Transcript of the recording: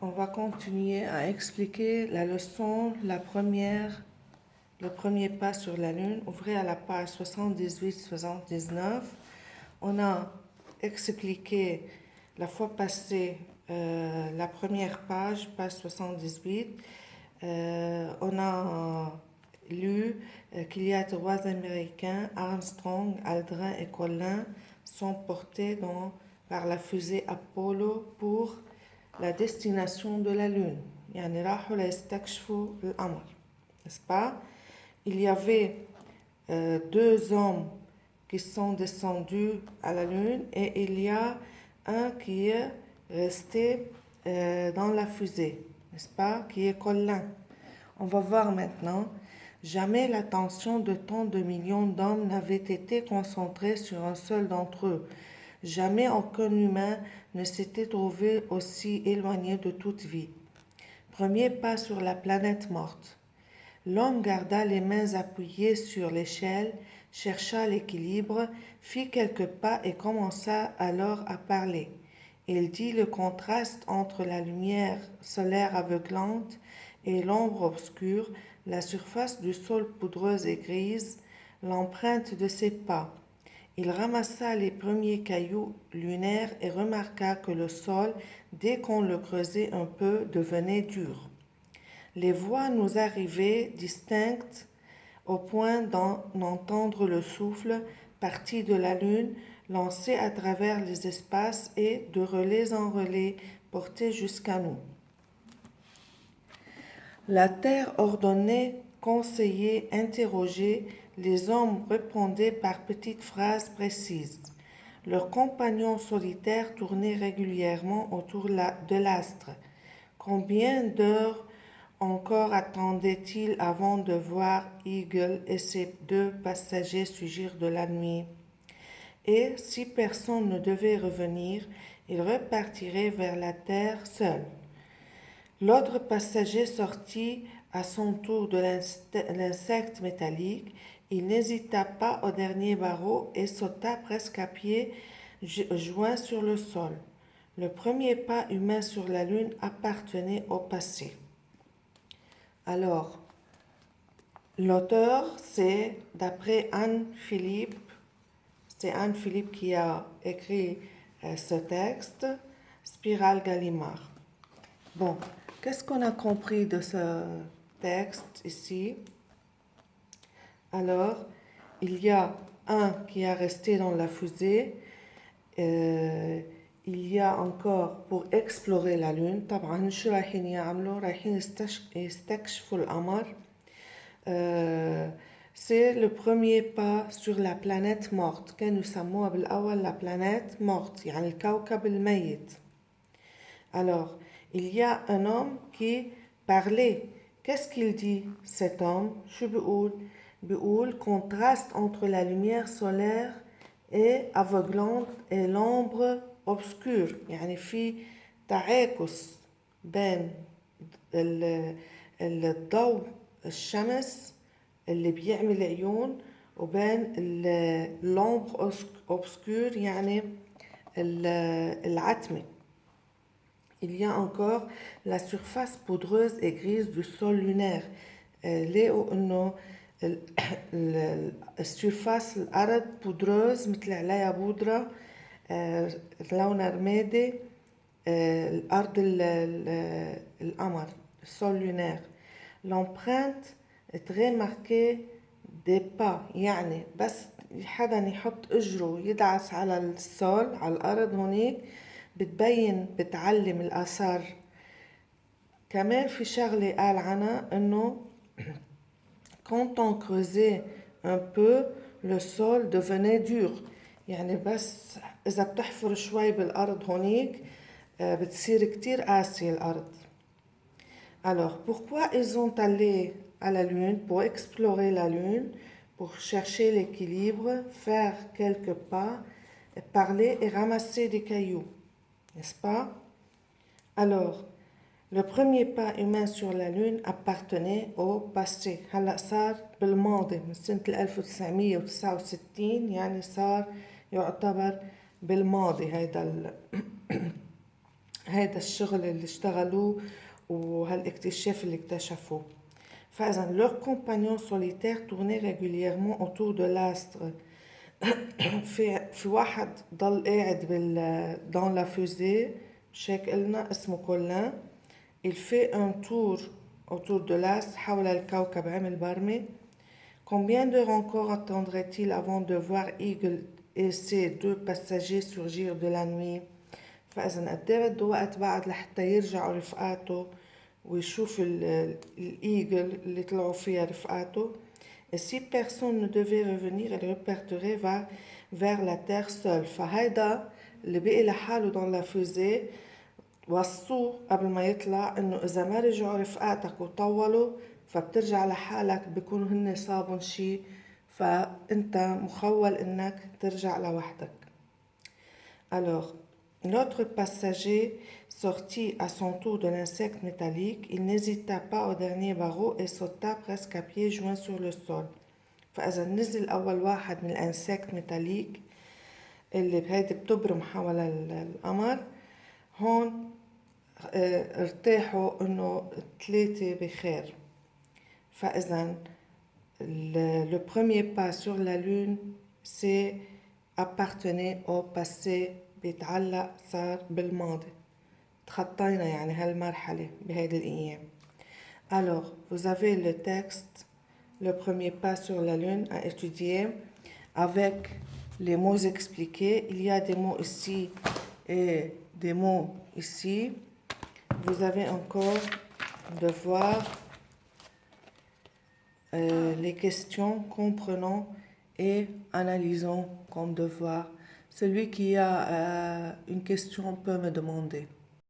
On va continuer à expliquer la leçon, le premier pas sur la Lune. Ouvrez à la page 78-79. On a expliqué la fois passée la première page 78. On a lu qu'il y a trois Américains, Armstrong, Aldrin et Collin, sont portés par la fusée Apollo pour la destination de la Lune. يعني راحوا ليستكشفوا القمر. N'est-ce pas? Il y avait deux hommes qui sont descendus à la Lune et il y a un qui est resté dans la fusée, n'est-ce pas? Qui est Collin. On va voir maintenant. Jamais l'attention de tant de millions d'hommes n'avait été concentrée sur un seul d'entre eux. Jamais aucun humain ne s'était trouvé aussi éloigné de toute vie. Premier pas sur la planète morte. L'homme garda les mains appuyées sur l'échelle, chercha l'équilibre, fit quelques pas et commença alors à parler. Il dit le contraste entre la lumière solaire aveuglante et l'ombre obscure, la surface du sol poudreuse et grise, l'empreinte de ses pas. Il ramassa les premiers cailloux lunaires et remarqua que le sol, dès qu'on le creusait un peu, devenait dur. Les voix nous arrivaient distinctes au point d'en entendre le souffle parti de la lune, lancé à travers les espaces et de relais en relais porté jusqu'à nous. La terre ordonnait, conseillait, interrogeait, les hommes répondaient par petites phrases précises. Leurs compagnons solitaires tournaient régulièrement autour de l'astre. Combien d'heures encore attendait-il avant de voir Eagle et ses deux passagers surgir de la nuit? Et si personne ne devait revenir, il repartirait vers la terre seul. L'autre passager sortit à son tour de l'insecte métallique. Il n'hésita pas au dernier barreau et sauta presque à pieds joints sur le sol. Le premier pas humain sur la Lune appartenait au passé. Alors, l'auteur, c'est d'après Anne Philippe. C'est Anne Philippe qui a écrit ce texte, Spirale Gallimard. Bon, qu'est-ce qu'on a compris de ce texte ici? Alors, il y a un qui est resté dans la fusée. Il y a encore pour explorer la Lune. طبعا شو رايحين يعملوا؟ رايحين يستكشفوا القمر. C'est le premier pas sur la planète morte. كانوا يسموها بالأول la planète morte, يعني الكوكب الميت. Alors, il y a un homme qui parlait. Qu'est-ce qu'il dit, cet homme? شو بيقول؟ بيقول contraste entre la lumière solaire et aveuglante et l'ombre obscure. يعني في تعاكس بين الضوء الشمس اللي بيعمل عيون وبين l'ombre obscure يعني العتمة. Il y a encore la surface poudreuse et grise du sol lunaire. لقوا انه السيرفاس الارض بودروز مثل عليها بودره لونها رمادي الارض القمر السول lunaire. L'empreinte est très marquée des pas, يعني بس حدا يحط اجره يدعس على السول على الارض هونيك بتعلم الآثار. كمان في شغلة قال عنها إنه quand on creusait un peu le sol devenait dur. يعني بس إذا بتحفر شوي بالأرض هونيك بتصير كتير قاسية الأرض. Alors, pourquoi ils ont allé à la Lune? Pour explorer la Lune, pour chercher l'équilibre, faire quelques pas, parler et ramasser des cailloux. N'est-ce pas? Alors, le premier pas humain sur la Lune appartenait au passé. هلأ صار بالماضي من سنة 1969 يعني صار يعتبر بالماضي هيدا هذا الشغل اللي اشتغلوه وهالاكتشاف اللي اكتشفوه. فإذا leurs compagnons solitaires tournaient régulièrement autour de l'astre. في واحد ضل قاعد dans la fusée مش هيك قلنا اسمه كولان. Il fait un tour autour de l'astre حول الكوكب عمل برمة. Combien d'heures encore attendrait-il avant de voir Eagle et ses 2 passagers surgir de la nuit? فإذا قد ايه بده وقت بعد لحتى يرجعوا رفقاته ويشوف الإيجل اللي طلعوا فيها رفقاته. Et si personne ne devait revenir, il repartirait vers la terre seule. فهيدا اللي بقي لحاله dans la fusée وصوه قبل ما يطلع انه اذا ما رجعوا رفقاتك وطولوا فبترجع لحالك، بيكونوا هن صابون شي فانت مخول انك ترجع لوحدك. Alors, notre passager sortit à son tour de l'insecte métallique. Il n'hésita pas au dernier barreau et sauta presque à pieds joints sur le sol. فإذا نزل أول واحد من الانسكت ميتاليك اللي بهيدي بتبرم حول القمر، هون ارتاحوا انه 3 بخير. فإذا le premier pas sur la lune c'est appartenait au passé، بيتعلق صار بالماضي، تخطينا يعني هالمرحلة بهيدي الأيام. Alors, vous avez le texte, le premier pas sur la lune à étudier avec les mots expliqués. Il y a des mots ici et des mots ici. Vous avez encore devoir les questions, comprenons et analysons comme devoir. Celui qui a une question peut me demander.